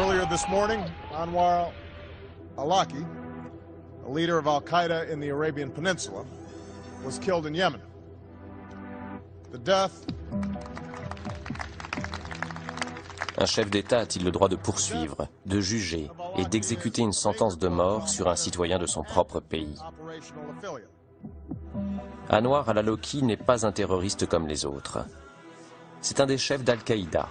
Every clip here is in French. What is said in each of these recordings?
Earlier this morning, Anwar al-Awlaki, a leader of Al-Qaeda in the Arabian Peninsula, was killed in Yemen. The death. Un chef d'État a-t-il le droit de poursuivre, de juger et d'exécuter une sentence de mort sur un citoyen de son propre pays? Anwar al-Awlaki n'est pas un terroriste comme les autres. C'est un des chefs d'Al-Qaïda.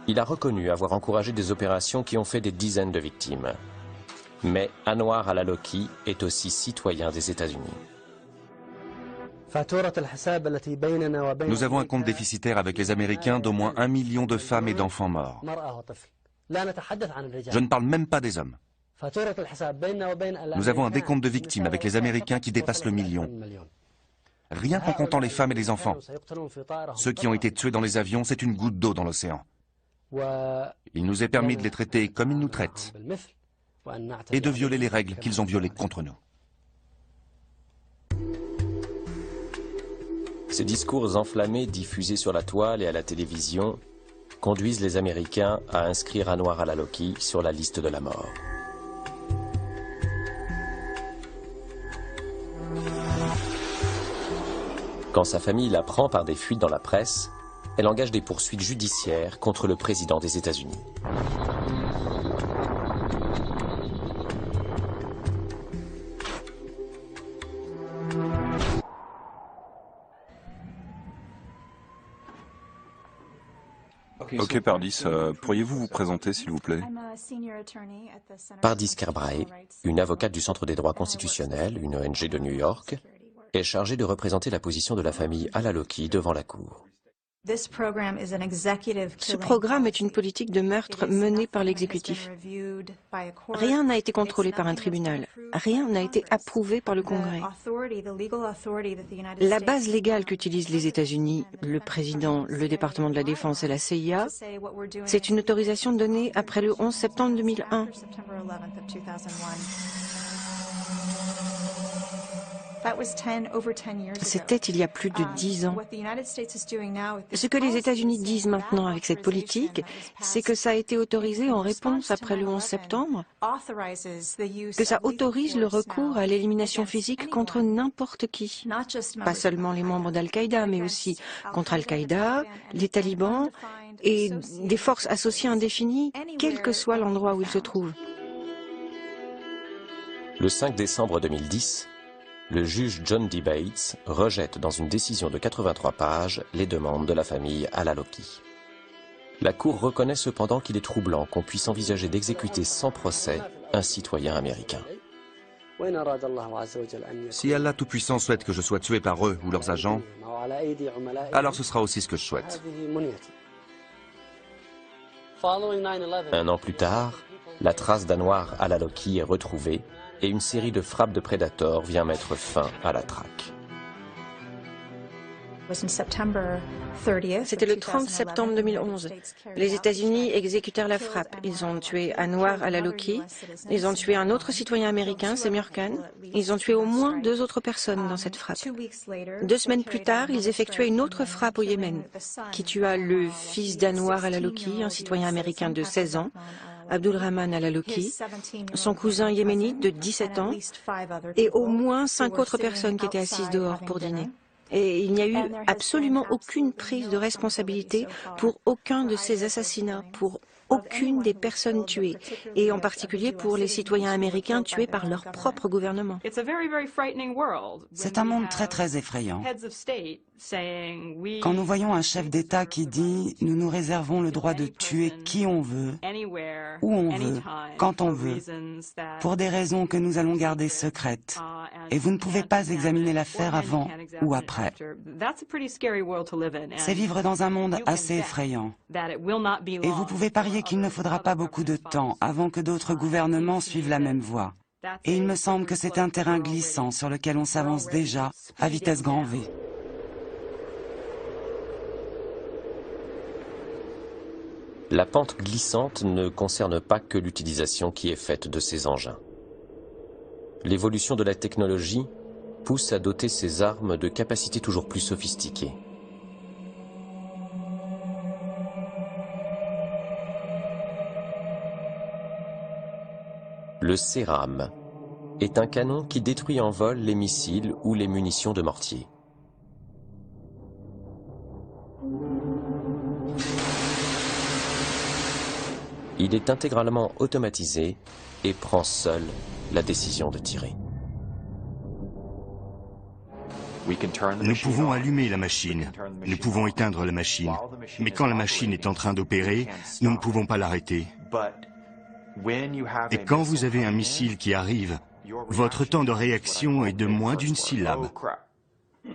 Il a reconnu avoir encouragé des opérations qui ont fait des dizaines de victimes. Mais Anwar al-Awlaki est aussi citoyen des États-Unis. Nous avons un compte déficitaire avec les Américains d'au moins 1 million de femmes et d'enfants morts. Je ne parle même pas des hommes. Nous avons un décompte de victimes avec les Américains qui dépasse le million. Rien qu'en comptant les femmes et les enfants. Ceux qui ont été tués dans les avions, c'est une goutte d'eau dans l'océan. Il nous est permis de les traiter comme ils nous traitent et de violer les règles qu'ils ont violées contre nous. Ces discours enflammés diffusés sur la toile et à la télévision conduisent les Américains à inscrire Anwar al-Awlaki sur la liste de la mort. Quand sa famille l'apprend par des fuites dans la presse, elle engage des poursuites judiciaires contre le président des États-Unis. Ok, Pardis, pourriez-vous vous présenter, s'il vous plaît? Pardis Kerbrae, une avocate du Centre des droits constitutionnels, une ONG de New York, est chargée de représenter la position de la famille al-Awlaki devant la Cour. Ce programme est une politique de meurtre menée par l'exécutif. Rien n'a été contrôlé par un tribunal. Rien n'a été approuvé par le Congrès. La base légale qu'utilisent les États-Unis, le président, le département de la Défense et la CIA, c'est une autorisation donnée après le 11 septembre 2001. C'était il y a plus de 10 ans. Ce que les États-Unis disent maintenant avec cette politique, c'est que ça a été autorisé en réponse après le 11 septembre, que ça autorise le recours à l'élimination physique contre n'importe qui. Pas seulement les membres d'Al-Qaïda, mais aussi contre Al-Qaïda, les talibans et des forces associées indéfinies, quel que soit l'endroit où ils se trouvent. Le 5 décembre 2010, le juge John D. Bates rejette dans une décision de 83 pages les demandes de la famille al-Awlaki. La Cour reconnaît cependant qu'il est troublant qu'on puisse envisager d'exécuter sans procès un citoyen américain. Si Allah Tout-Puissant souhaite que je sois tué par eux ou leurs agents, alors ce sera aussi ce que je souhaite. Un an plus tard, la trace d'Anwar al-Awlaki est retrouvée et une série de frappes de prédateurs vient mettre fin à la traque. C'était le 30 septembre 2011. Les États-Unis exécutèrent la frappe. Ils ont tué Anwar al-Awlaki. Ils ont tué un autre citoyen américain, Samir Khan. Ils ont tué au moins 2 autres personnes dans cette frappe. 2 semaines plus tard, ils effectuaient une autre frappe au Yémen, qui tua le fils d'Anwar al-Awlaki, un citoyen américain de 16 ans, Abdulrahman al-Awlaki, son cousin yéménite de 17 ans, et au moins 5 autres personnes qui étaient assises dehors pour dîner. Et il n'y a eu absolument aucune prise de responsabilité pour aucun de ces assassinats, pour aucune des personnes tuées, et en particulier pour les citoyens américains tués par leur propre gouvernement. C'est un monde très effrayant. Quand nous voyons un chef d'État qui dit « Nous nous réservons le droit de tuer qui on veut, où on veut, quand on veut, pour des raisons que nous allons garder secrètes, et vous ne pouvez pas examiner l'affaire avant ou après », c'est vivre dans un monde assez effrayant. Et vous pouvez parier qu'il ne faudra pas beaucoup de temps avant que d'autres gouvernements suivent la même voie. Et il me semble que c'est un terrain glissant sur lequel on s'avance déjà à vitesse grand V. La pente glissante ne concerne pas que l'utilisation qui est faite de ces engins. L'évolution de la technologie pousse à doter ces armes de capacités toujours plus sophistiquées. Le CERAM est un canon qui détruit en vol les missiles ou les munitions de mortier. Il est intégralement automatisé et prend seul la décision de tirer. Nous pouvons allumer la machine, nous pouvons éteindre la machine, mais quand la machine est en train d'opérer, nous ne pouvons pas l'arrêter. Et quand vous avez un missile qui arrive, votre temps de réaction est de moins d'une syllabe.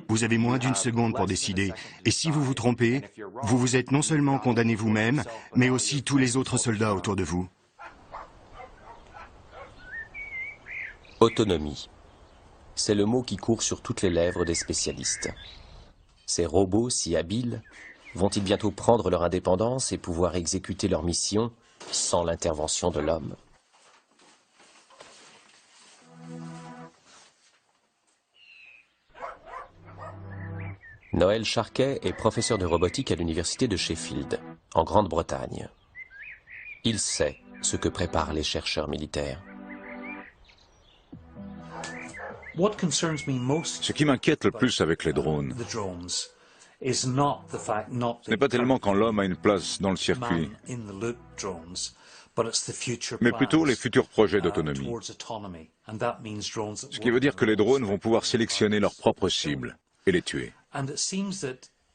Vous avez moins d'une seconde pour décider, et si vous vous trompez, vous vous êtes non seulement condamné vous-même, mais aussi tous les autres soldats autour de vous. Autonomie. C'est le mot qui court sur toutes les lèvres des spécialistes. Ces robots si habiles vont-ils bientôt prendre leur indépendance et pouvoir exécuter leur mission sans l'intervention de l'homme? Noël Charquet est professeur de robotique à l'université de Sheffield, en Grande-Bretagne. Il sait ce que préparent les chercheurs militaires. Ce qui m'inquiète le plus avec les drones, ce n'est pas tellement quand l'homme a une place dans le circuit, mais plutôt les futurs projets d'autonomie. Ce qui veut dire que les drones vont pouvoir sélectionner leurs propres cibles et les tuer.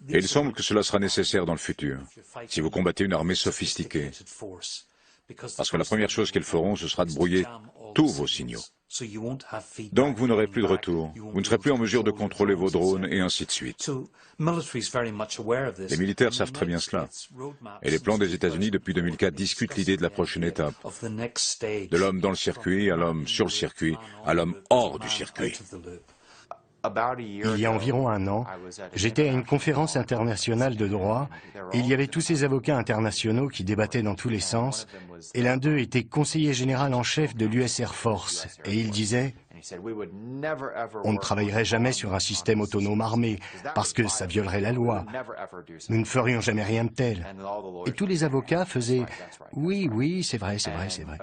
Et il semble que cela sera nécessaire dans le futur, si vous combattez une armée sophistiquée. Parce que la première chose qu'elles feront, ce sera de brouiller tous vos signaux. Donc vous n'aurez plus de retour, vous ne serez plus en mesure de contrôler vos drones et ainsi de suite. Les militaires savent très bien cela. Et les plans des États-Unis depuis 2004 discutent l'idée de la prochaine étape. De l'homme dans le circuit, à l'homme sur le circuit, à l'homme hors du circuit. Il y a environ un an, j'étais à une conférence internationale de droit et il y avait tous ces avocats internationaux qui débattaient dans tous les sens et l'un d'eux était conseiller général en chef de l'US Air Force et il disait « On ne travaillerait jamais sur un système autonome armé parce que ça violerait la loi. Nous ne ferions jamais rien de tel. » Et tous les avocats faisaient « Oui, oui, c'est vrai, c'est vrai, c'est vrai. »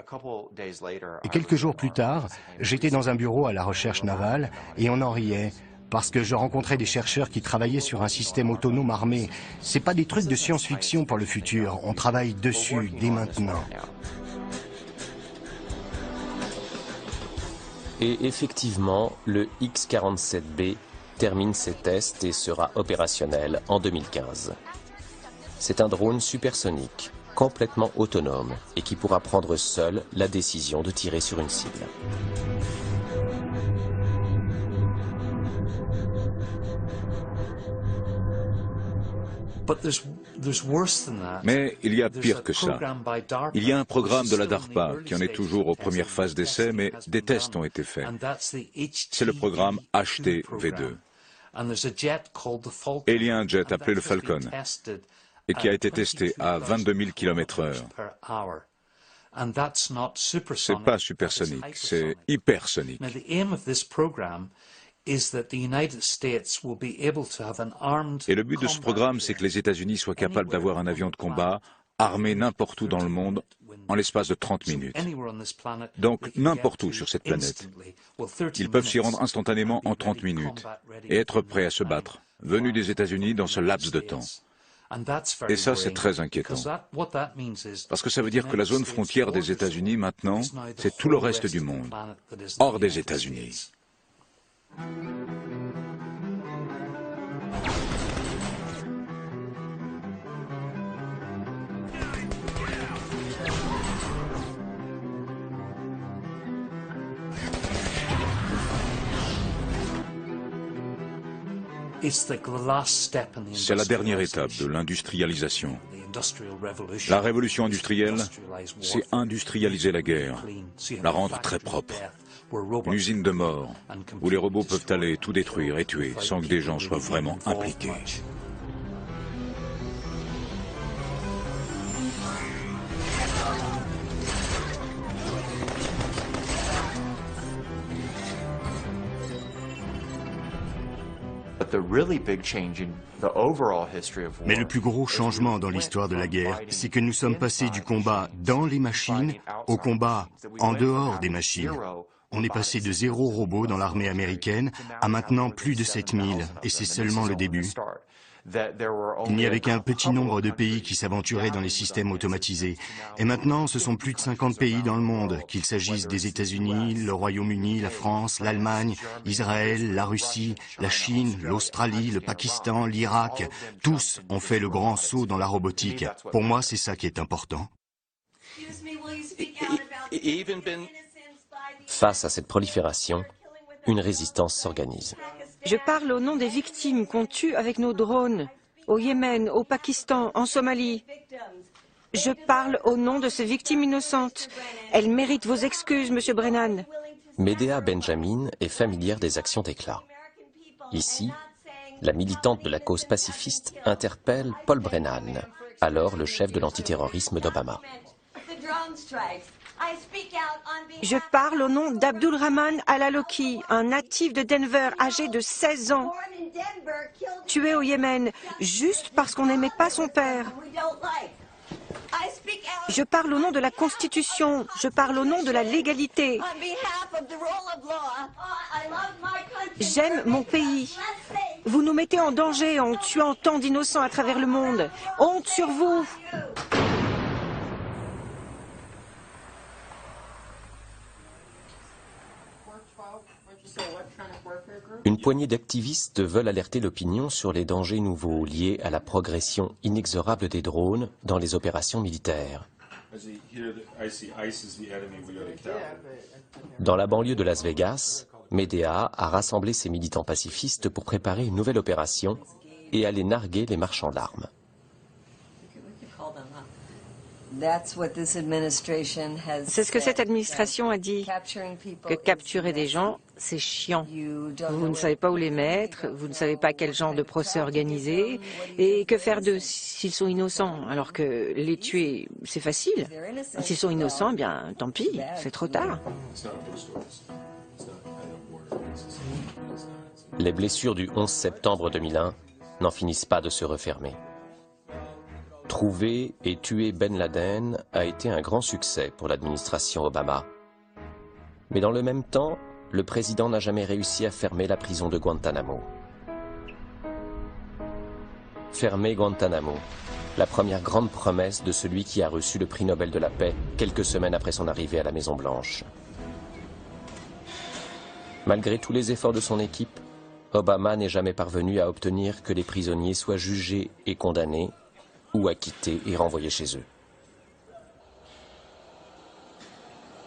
Et quelques jours plus tard, j'étais dans un bureau à la recherche navale et on en riait. Parce que je rencontrais des chercheurs qui travaillaient sur un système autonome armé. C'est pas des trucs de science-fiction pour le futur. On travaille dessus dès maintenant. Et effectivement, le X-47B termine ses tests et sera opérationnel en 2015. C'est un drone supersonique, complètement autonome et qui pourra prendre seul la décision de tirer sur une cible. Mais il y a pire que ça. Il y a un programme de la DARPA qui en est toujours aux premières phases d'essai, mais des tests ont été faits. C'est le programme HT-V2. Et il y a un jet appelé le Falcon, et qui a été testé à 22 000 km/h. C'est pas supersonique, c'est hypersonique. Et le but de ce programme, c'est que les États-Unis soient capables d'avoir un avion de combat armé n'importe où dans le monde en l'espace de 30 minutes. Donc n'importe où sur cette planète. Ils peuvent s'y rendre instantanément en 30 minutes et être prêts à se battre, venus des États-Unis dans ce laps de temps. Et ça, c'est très inquiétant. Parce que ça veut dire que la zone frontière des États-Unis, maintenant, c'est tout le reste du monde, hors des États-Unis. C'est la dernière étape de l'industrialisation. La révolution industrielle, c'est industrialiser la guerre, la rendre très propre. Une usine de mort, où les robots peuvent aller tout détruire et tuer sans que des gens soient vraiment impliqués. Mais le plus gros changement dans l'histoire de la guerre, c'est que nous sommes passés du combat dans les machines au combat en dehors des machines. On est passé de 0 robots dans l'armée américaine à maintenant plus de 7000, et c'est seulement le début. Il n'y avait qu'un petit nombre de pays qui s'aventuraient dans les systèmes automatisés. Et maintenant, ce sont plus de 50 pays dans le monde, qu'il s'agisse des États-Unis, le Royaume-Uni, la France, l'Allemagne, Israël, la Russie, la Chine, l'Australie, le Pakistan, l'Irak. Tous ont fait le grand saut dans la robotique. Pour moi, c'est ça qui est important. Face à cette prolifération, une résistance s'organise. Je parle au nom des victimes qu'on tue avec nos drones, au Yémen, au Pakistan, en Somalie. Je parle au nom de ces victimes innocentes. Elles méritent vos excuses, Monsieur Brennan. Medea Benjamin est familière des actions d'éclat. Ici, la militante de la cause pacifiste interpelle Paul Brennan, alors le chef de l'antiterrorisme d'Obama. Je parle au nom d'Abdul Rahman Al-Aloki, un natif de Denver âgé de 16 ans, tué au Yémen juste parce qu'on n'aimait pas son père. Je parle au nom de la Constitution, je parle au nom de la légalité. J'aime mon pays. Vous nous mettez en danger en tuant tant d'innocents à travers le monde. Honte sur vous! Une poignée d'activistes veulent alerter l'opinion sur les dangers nouveaux liés à la progression inexorable des drones dans les opérations militaires. Dans la banlieue de Las Vegas, Medea a rassemblé ses militants pacifistes pour préparer une nouvelle opération et aller narguer les marchands d'armes. C'est ce que cette administration a dit, que capturer des gens, c'est chiant. Vous ne savez pas où les mettre, vous ne savez pas quel genre de procès organiser, et que faire d'eux s'ils sont innocents, alors que les tuer, c'est facile. S'ils sont innocents, eh bien, tant pis, c'est trop tard. Les blessures du 11 septembre 2001 n'en finissent pas de se refermer. Trouver et tuer Ben Laden a été un grand succès pour l'administration Obama. Mais dans le même temps, le président n'a jamais réussi à fermer la prison de Guantanamo. Fermer Guantanamo, la première grande promesse de celui qui a reçu le prix Nobel de la paix quelques semaines après son arrivée à la Maison-Blanche. Malgré tous les efforts de son équipe, Obama n'est jamais parvenu à obtenir que les prisonniers soient jugés et condamnés, ou acquittés et renvoyés chez eux.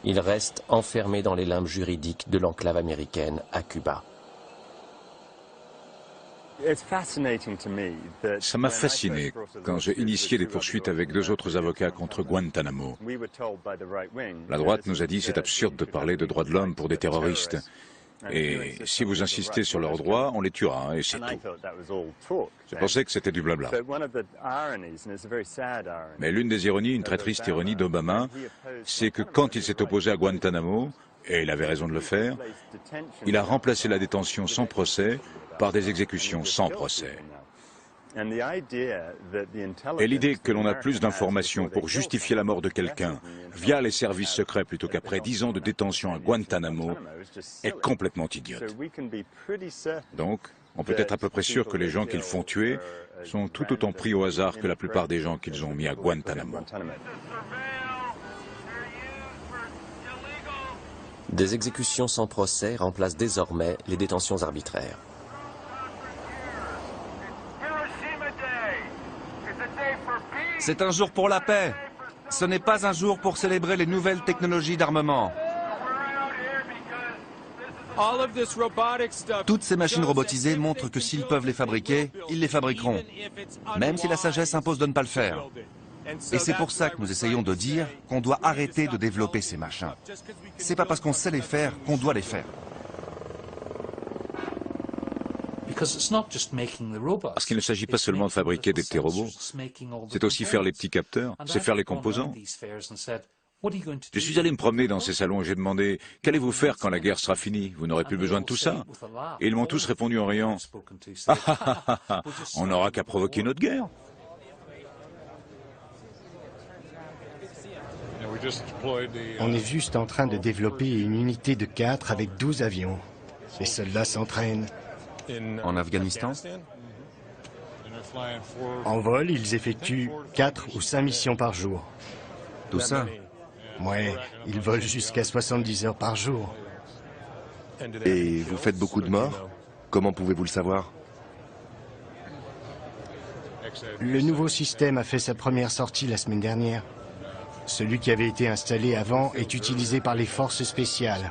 Ils restent enfermés dans les limbes juridiques de l'enclave américaine à Cuba. Ça m'a fasciné quand j'ai initié des poursuites avec 2 autres avocats contre Guantanamo. La droite nous a dit c'est absurde de parler de droits de l'homme pour des terroristes. Et si vous insistez sur leurs droits, on les tuera, et c'est tout. Je pensais que c'était du blabla. Mais l'une des ironies, une très triste ironie d'Obama, c'est que quand il s'est opposé à Guantanamo, et il avait raison de le faire, il a remplacé la détention sans procès par des exécutions sans procès. Et l'idée que l'on a plus d'informations pour justifier la mort de quelqu'un via les services secrets plutôt qu'après 10 ans de détention à Guantanamo est complètement idiote. Donc, on peut être à peu près sûr que les gens qu'ils font tuer sont tout autant pris au hasard que la plupart des gens qu'ils ont mis à Guantanamo. Des exécutions sans procès remplacent désormais les détentions arbitraires. C'est un jour pour la paix. Ce n'est pas un jour pour célébrer les nouvelles technologies d'armement. Toutes ces machines robotisées montrent que s'ils peuvent les fabriquer, ils les fabriqueront. Même si la sagesse impose de ne pas le faire. Et c'est pour ça que nous essayons de dire qu'on doit arrêter de développer ces machins. C'est pas parce qu'on sait les faire qu'on doit les faire. Parce qu'il ne s'agit pas seulement de fabriquer des petits robots, c'est aussi faire les petits capteurs, c'est faire les composants. Je suis allé me promener dans ces salons et j'ai demandé « Qu'allez-vous faire quand la guerre sera finie? Vous n'aurez plus besoin de tout ça ?» Et ils m'ont tous répondu en riant « Ah, on n'aura qu'à provoquer une autre guerre !» On est juste en train de développer une unité de 4 avec 12 avions. Les soldats s'entraînent. En Afghanistan? En vol, ils effectuent 4 ou 5 missions par jour. Tout ça? Ouais, ils volent jusqu'à 70 heures par jour. Et vous faites beaucoup de morts? Comment pouvez-vous le savoir? Le nouveau système a fait sa première sortie la semaine dernière. Celui qui avait été installé avant est utilisé par les forces spéciales.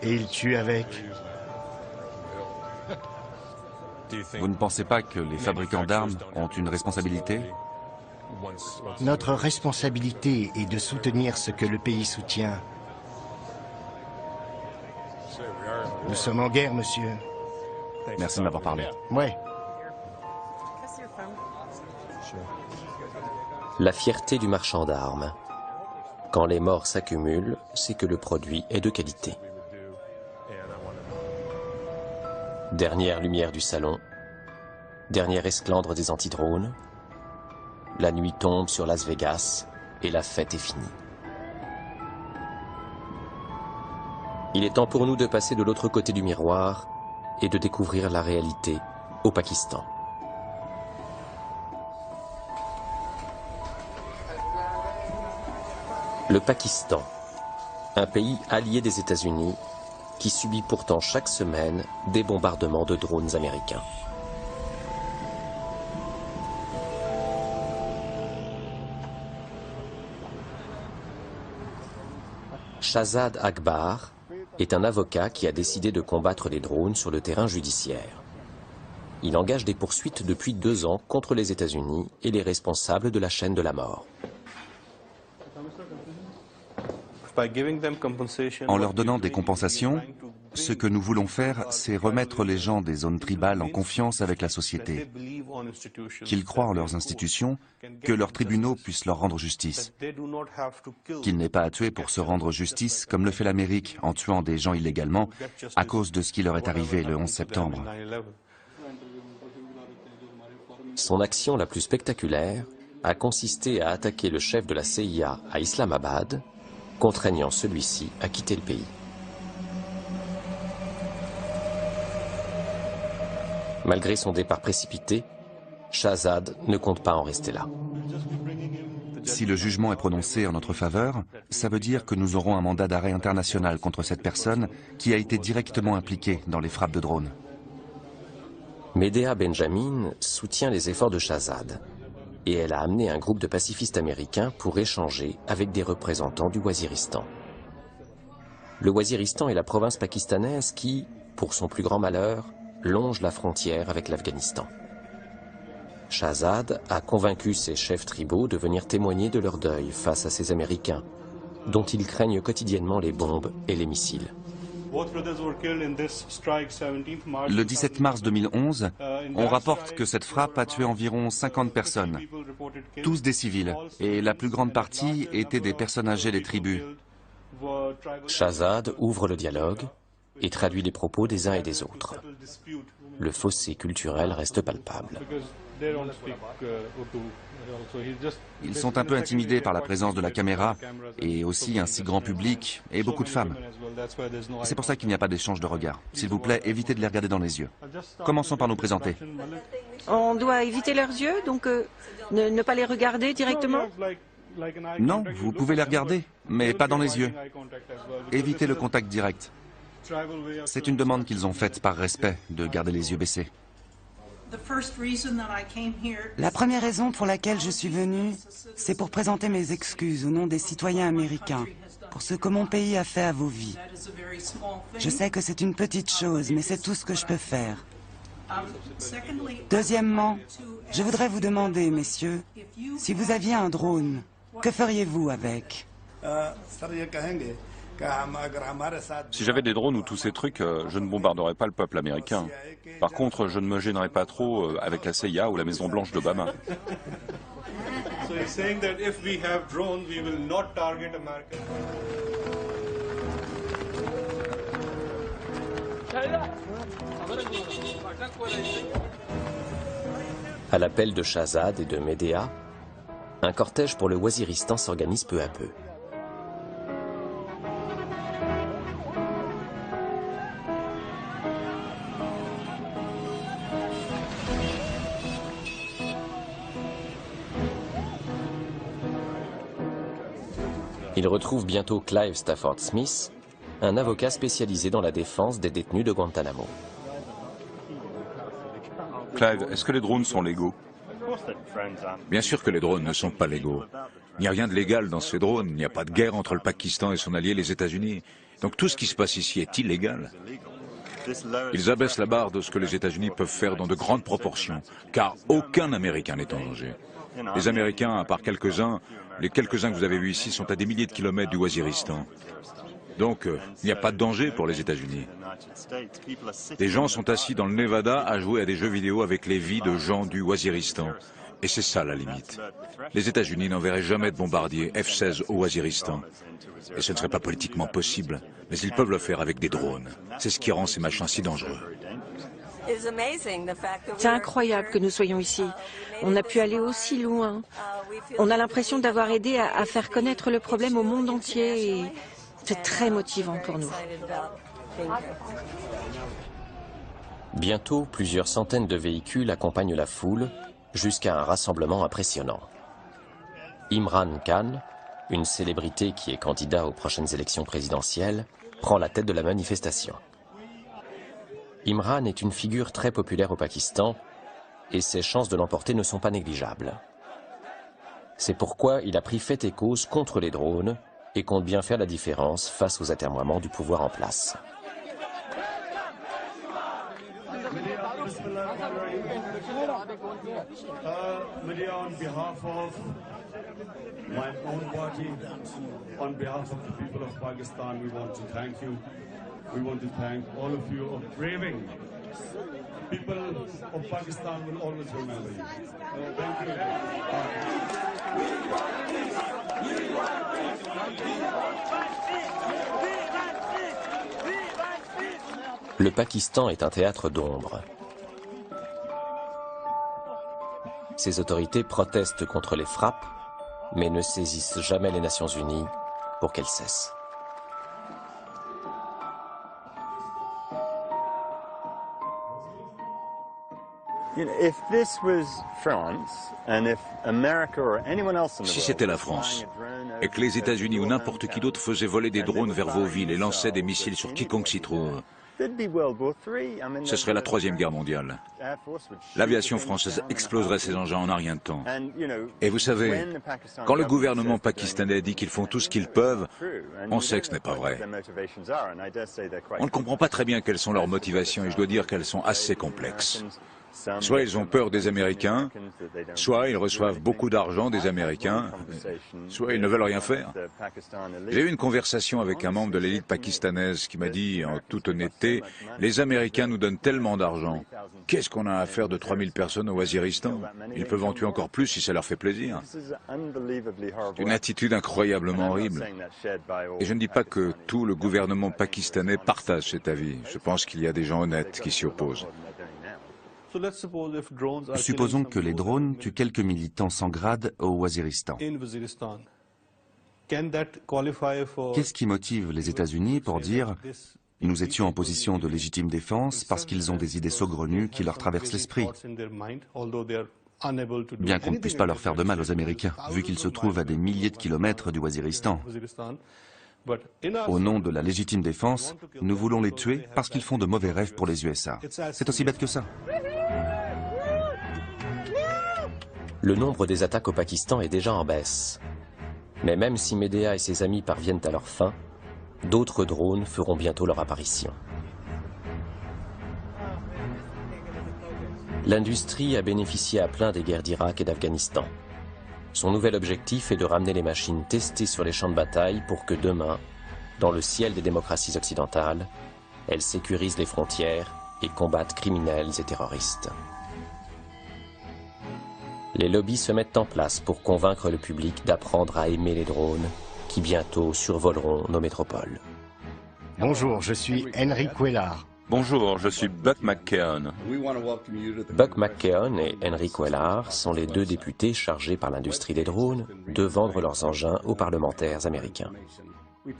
Et ils tuent avec. Vous ne pensez pas que les fabricants d'armes ont une responsabilité? Notre responsabilité est de soutenir ce que le pays soutient. Nous sommes en guerre, monsieur. Merci de m'avoir parlé. Ouais. La fierté du marchand d'armes. Quand les morts s'accumulent, c'est que le produit est de qualité. Dernière lumière du salon, dernière esclandre des antidrones. La nuit tombe sur Las Vegas et la fête est finie. Il est temps pour nous de passer de l'autre côté du miroir et de découvrir la réalité au Pakistan. Le Pakistan, un pays allié des États-Unis qui subit pourtant chaque semaine des bombardements de drones américains. Shahzad Akbar est un avocat qui a décidé de combattre les drones sur le terrain judiciaire. Il engage des poursuites depuis 2 ans contre les États-Unis et les responsables de la chaîne de la mort. En leur donnant des compensations, ce que nous voulons faire, c'est remettre les gens des zones tribales en confiance avec la société, qu'ils croient en leurs institutions, que leurs tribunaux puissent leur rendre justice, qu'ils n'aient pas à tuer pour se rendre justice comme le fait l'Amérique en tuant des gens illégalement à cause de ce qui leur est arrivé le 11 septembre. Son action la plus spectaculaire a consisté à attaquer le chef de la CIA à Islamabad, contraignant celui-ci à quitter le pays. Malgré son départ précipité, Shahzad ne compte pas en rester là. Si le jugement est prononcé en notre faveur, ça veut dire que nous aurons un mandat d'arrêt international contre cette personne qui a été directement impliquée dans les frappes de drones. Medea Benjamin soutient les efforts de Shahzad et elle a amené un groupe de pacifistes américains pour échanger avec des représentants du Waziristan. Le Waziristan est la province pakistanaise qui, pour son plus grand malheur, longe la frontière avec l'Afghanistan. Shahzad a convaincu ses chefs tribaux de venir témoigner de leur deuil face à ces Américains, dont ils craignent quotidiennement les bombes et les missiles. Le 17 mars 2011, on rapporte que cette frappe a tué environ 50 personnes, tous des civils, et la plus grande partie étaient des personnes âgées des tribus. Shahzad ouvre le dialogue et traduit les propos des uns et des autres. Le fossé culturel reste palpable. Ils sont un peu intimidés par la présence de la caméra et aussi un si grand public et beaucoup de femmes. C'est pour ça qu'il n'y a pas d'échange de regards. S'il vous plaît, évitez de les regarder dans les yeux. Commençons par nous présenter. On doit éviter leurs yeux, donc ne pas les regarder directement? Non, vous pouvez les regarder, mais pas dans les yeux. Évitez le contact direct. C'est une demande qu'ils ont faite par respect de garder les yeux baissés. La première raison pour laquelle je suis venu, c'est pour présenter mes excuses au nom des citoyens américains pour ce que mon pays a fait à vos vies. Je sais que c'est une petite chose, mais c'est tout ce que je peux faire. Deuxièmement, je voudrais vous demander, messieurs, si vous aviez un drone, que feriez-vous avec? Si j'avais des drones ou tous ces trucs, je ne bombarderais pas le peuple américain. Par contre, je ne me gênerais pas trop avec la CIA ou la Maison Blanche d'Obama. À l'appel de Shahzad et de Medea, un cortège pour le Waziristan s'organise peu à peu. Il retrouve bientôt Clive Stafford Smith, un avocat spécialisé dans la défense des détenus de Guantanamo. Clive, est-ce que les drones sont légaux? Bien sûr que les drones ne sont pas légaux. Il n'y a rien de légal dans ces drones. Il n'y a pas de guerre entre le Pakistan et son allié les États-Unis. Donc tout ce qui se passe ici est illégal. Ils abaissent la barre de ce que les États-Unis peuvent faire dans de grandes proportions, car aucun Américain n'est en danger. Les Américains, à part quelques-uns, les quelques-uns que vous avez vus ici sont à des milliers de kilomètres du Waziristan. Donc, il n'y a pas de danger pour les États-Unis. Les gens sont assis dans le Nevada à jouer à des jeux vidéo avec les vies de gens du Waziristan. Et c'est ça la limite. Les États-Unis n'enverraient jamais de bombardiers F-16 au Waziristan. Et ce ne serait pas politiquement possible, mais ils peuvent le faire avec des drones. C'est ce qui rend ces machins si dangereux. C'est incroyable que nous soyons ici. On a pu aller aussi loin. On a l'impression d'avoir aidé à faire connaître le problème au monde entier et c'est très motivant pour nous. Bientôt, plusieurs centaines de véhicules accompagnent la foule jusqu'à un rassemblement impressionnant. Imran Khan, une célébrité qui est candidat aux prochaines élections présidentielles, prend la tête de la manifestation. Imran est une figure très populaire au Pakistan et ses chances de l'emporter ne sont pas négligeables. C'est pourquoi il a pris fait et cause contre les drones et compte bien faire la différence face aux atermoiements du pouvoir en place. We want to thank all of you of braving. People of Pakistan will always remember you. Thank you. Le Pakistan est un théâtre d'ombre. Ses autorités protestent contre les frappes, mais ne saisissent jamais les Nations Unies pour qu'elles cessent. Si c'était la France, et que les États-Unis ou n'importe qui d'autre faisait voler des drones vers vos villes et lançait des missiles sur quiconque s'y trouve, ce serait la Troisième Guerre mondiale. L'aviation française exploserait ces engins en un rien de temps. Et vous savez, quand le gouvernement pakistanais dit qu'ils font tout ce qu'ils peuvent, on sait que ce n'est pas vrai. On ne comprend pas très bien quelles sont leurs motivations et je dois dire qu'elles sont assez complexes. Soit ils ont peur des Américains, soit ils reçoivent beaucoup d'argent des Américains, soit ils ne veulent rien faire. J'ai eu une conversation avec un membre de l'élite pakistanaise qui m'a dit, en toute honnêteté, « Les Américains nous donnent tellement d'argent. Qu'est-ce qu'on a à faire de 3000 personnes au Waziristan? Ils peuvent en tuer encore plus si ça leur fait plaisir. » C'est une attitude incroyablement horrible. Et je ne dis pas que tout le gouvernement pakistanais partage cet avis. Je pense qu'il y a des gens honnêtes qui s'y opposent. Supposons que les drones tuent quelques militants sans grade au Waziristan. Qu'est-ce qui motive les États-Unis pour dire « nous étions en position de légitime défense parce qu'ils ont des idées saugrenues qui leur traversent l'esprit », bien qu'on ne puisse pas leur faire de mal aux Américains, vu qu'ils se trouvent à des milliers de kilomètres du Waziristan. Au nom de la légitime défense, nous voulons les tuer parce qu'ils font de mauvais rêves pour les USA. C'est aussi bête que ça. Le nombre des attaques au Pakistan est déjà en baisse. Mais même si Medea et ses amis parviennent à leur fin, d'autres drones feront bientôt leur apparition. L'industrie a bénéficié à plein des guerres d'Irak et d'Afghanistan. Son nouvel objectif est de ramener les machines testées sur les champs de bataille pour que demain, dans le ciel des démocraties occidentales, elles sécurisent les frontières et combattent criminels et terroristes. Les lobbies se mettent en place pour convaincre le public d'apprendre à aimer les drones qui bientôt survoleront nos métropoles. Bonjour, je suis Henry Cuellar. Bonjour, je suis Buck McKeon. Buck McKeon et Henry Cuellar sont les deux députés chargés par l'industrie des drones de vendre leurs engins aux parlementaires américains.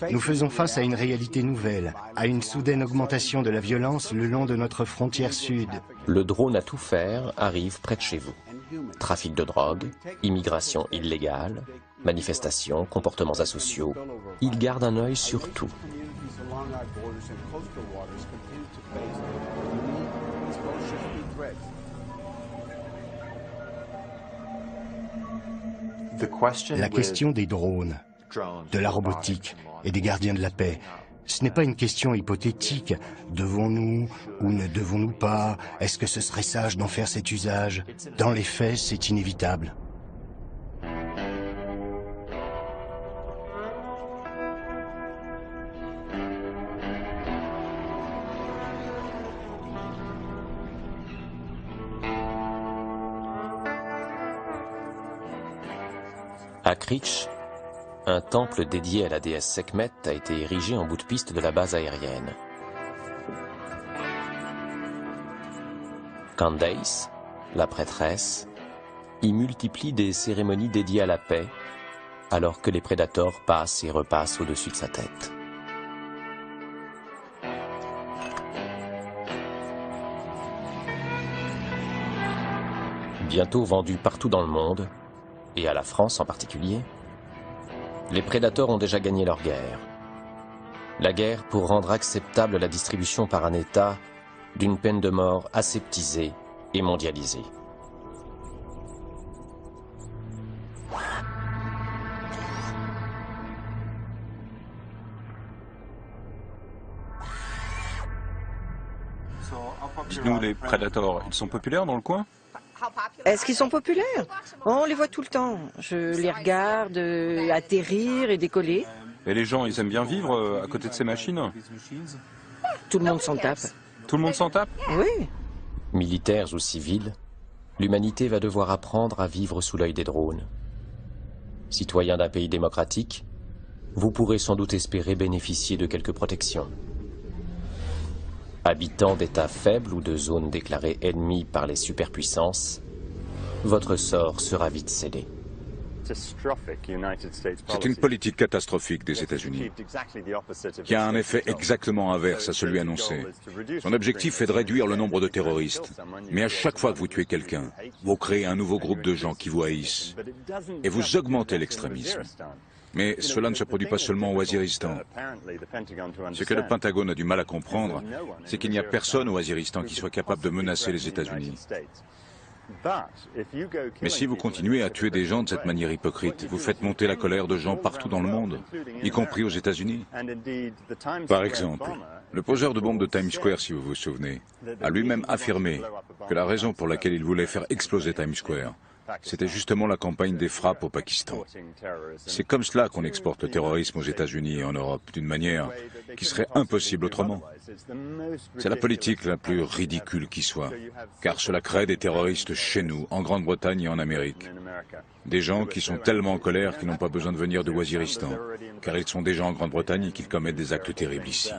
Nous faisons face à une réalité nouvelle, à une soudaine augmentation de la violence le long de notre frontière sud. Le drone à tout faire arrive près de chez vous. Trafic de drogue, immigration illégale, manifestations, comportements asociaux. Il garde un œil sur tout. La question des drones, de la robotique et des gardiens de la paix, ce n'est pas une question hypothétique. Devons-nous ou ne devons-nous pas? Est-ce que ce serait sage d'en faire cet usage? Dans les faits, c'est inévitable. À Creech, un temple dédié à la déesse Sekhmet a été érigé en bout de piste de la base aérienne. Candace, la prêtresse, y multiplie des cérémonies dédiées à la paix, alors que les prédateurs passent et repassent au-dessus de sa tête. Bientôt vendu partout dans le monde, et à la France en particulier, les prédateurs ont déjà gagné leur guerre. La guerre pour rendre acceptable la distribution par un État d'une peine de mort aseptisée et mondialisée. Dites-nous, les prédateurs, ils sont populaires dans le coin? Est-ce qu'ils sont populaires? On les voit tout le temps. Je les regarde atterrir et décoller. Et les gens, ils aiment bien vivre à côté de ces machines? Tout le monde s'en tape. Tout le monde s'en tape? Oui. Militaires ou civils, l'humanité va devoir apprendre à vivre sous l'œil des drones. Citoyens d'un pays démocratique, vous pourrez sans doute espérer bénéficier de quelques protections. Habitants d'États faibles ou de zones déclarées ennemies par les superpuissances, votre sort sera vite scellé. C'est une politique catastrophique des États-Unis, qui a un effet exactement inverse à celui annoncé. Son objectif est de réduire le nombre de terroristes. Mais à chaque fois que vous tuez quelqu'un, vous créez un nouveau groupe de gens qui vous haïssent. Et vous augmentez l'extrémisme. Mais cela ne se produit pas seulement au Waziristan. Ce que le Pentagone a du mal à comprendre, c'est qu'il n'y a personne au Waziristan qui soit capable de menacer les États-Unis. Mais si vous continuez à tuer des gens de cette manière hypocrite, vous faites monter la colère de gens partout dans le monde, y compris aux États-Unis. Par exemple, le poseur de bombes de Times Square, si vous vous souvenez, a lui-même affirmé que la raison pour laquelle il voulait faire exploser Times Square, c'était justement la campagne des frappes au Pakistan. C'est comme cela qu'on exporte le terrorisme aux États-Unis et en Europe, d'une manière qui serait impossible autrement. C'est la politique la plus ridicule qui soit, car cela crée des terroristes chez nous, en Grande-Bretagne et en Amérique. Des gens qui sont tellement en colère qu'ils n'ont pas besoin de venir de Waziristan, car ils sont déjà en Grande-Bretagne et qu'ils commettent des actes terribles ici.